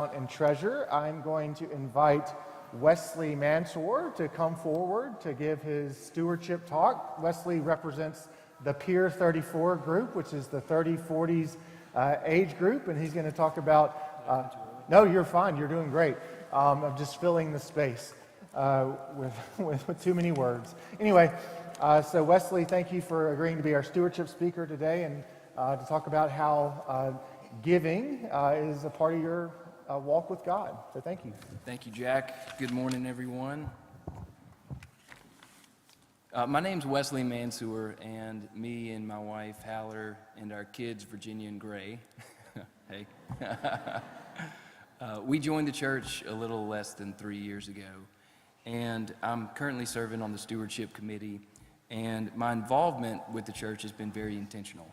and treasure, I'm going to invite Wesley Mansour to come forward to give his stewardship talk. Wesley represents the Peer 34 group, which is the 30-40s age group, and he's going to talk about... no, you're fine. You're doing great. I'm just filling the space with too many words. Anyway, so Wesley, thank you for agreeing to be our stewardship speaker today and to talk about how giving is a part of your walk with God. So thank you. Thank you, Jack. Good morning, everyone. My name's Wesley Mansour, and me and my wife, Haller, and our kids, Virginia and Gray, hey, we joined the church a little less than 3 years ago, and I'm currently serving on the stewardship committee, and my involvement with the church has been very intentional.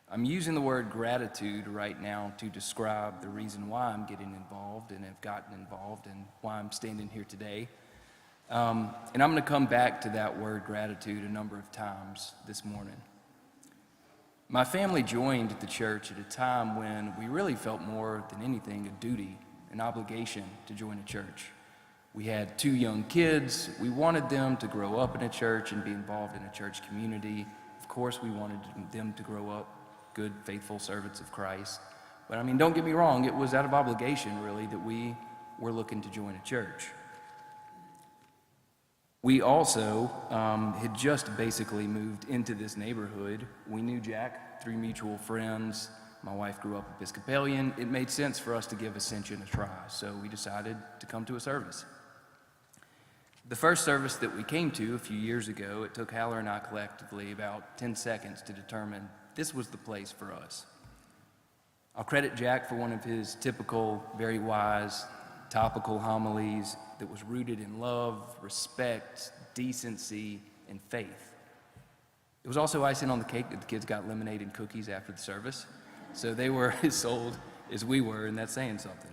I'm using the word gratitude right now to describe the reason why I'm getting involved and have gotten involved and why I'm standing here today. And I'm going to come back to that word gratitude a number of times this morning. My family joined the church at a time when we really felt more than anything a duty, an obligation to join a church. We had 2 young kids. We wanted them to grow up in a church and be involved in a church community. Of course, we wanted them to grow up good, faithful servants of Christ. But I mean, don't get me wrong, it was out of obligation, really, that we were looking to join a church. We also had just basically moved into this neighborhood. We knew Jack through mutual friends. My wife grew up Episcopalian. It made sense for us to give Ascension a try, so we decided to come to a service. The first service that we came to a few years ago, it took Haller and I collectively about 10 seconds to determine this was the place for us. I'll credit Jack for one of his typical, very wise, topical homilies that was rooted in love, respect, decency, and faith. It was also icing on the cake that the kids got lemonade and cookies after the service, so they were as sold as we were, and that's saying something.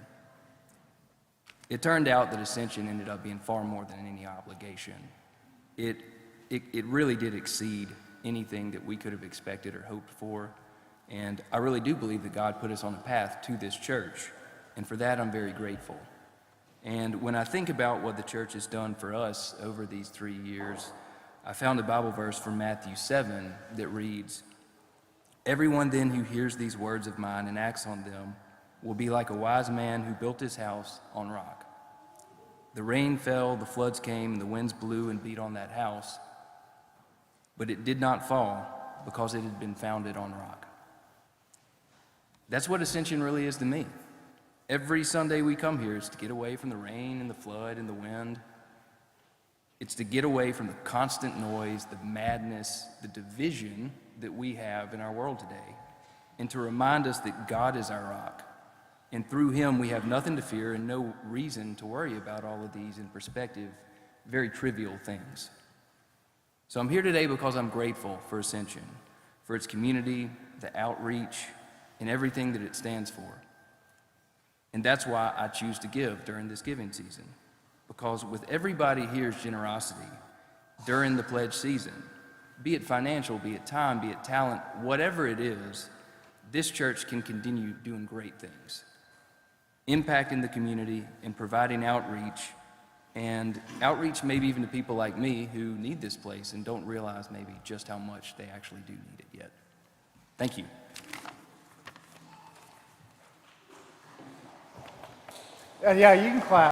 It turned out that Ascension ended up being far more than any obligation. It really did exceed anything that we could have expected or hoped for, and I really do believe that God put us on a path to this church, and for that I'm very grateful. And when I think about what the church has done for us over these 3 years, I found a Bible verse from Matthew 7 that reads, "Everyone then who hears these words of mine and acts on them will be like a wise man who built his house on rock. The rain fell, the floods came, and the winds blew and beat on that house, but it did not fall because it had been founded on rock." That's what Ascension really is to me. Every Sunday we come here is to get away from the rain and the flood and the wind. It's to get away from the constant noise, the madness, the division that we have in our world today, and to remind us that God is our rock. And through him we have nothing to fear and no reason to worry about all of these, in perspective, very trivial things. So I'm here today because I'm grateful for Ascension, for its community, the outreach, and everything that it stands for. And that's why I choose to give during this giving season, because with everybody here's generosity during the pledge season, be it financial, be it time, be it talent, whatever it is, this church can continue doing great things, impacting the community and providing outreach, and outreach maybe even to people like me who need this place and don't realize maybe just how much they actually do need it yet. Thank you. Yeah, you can clap.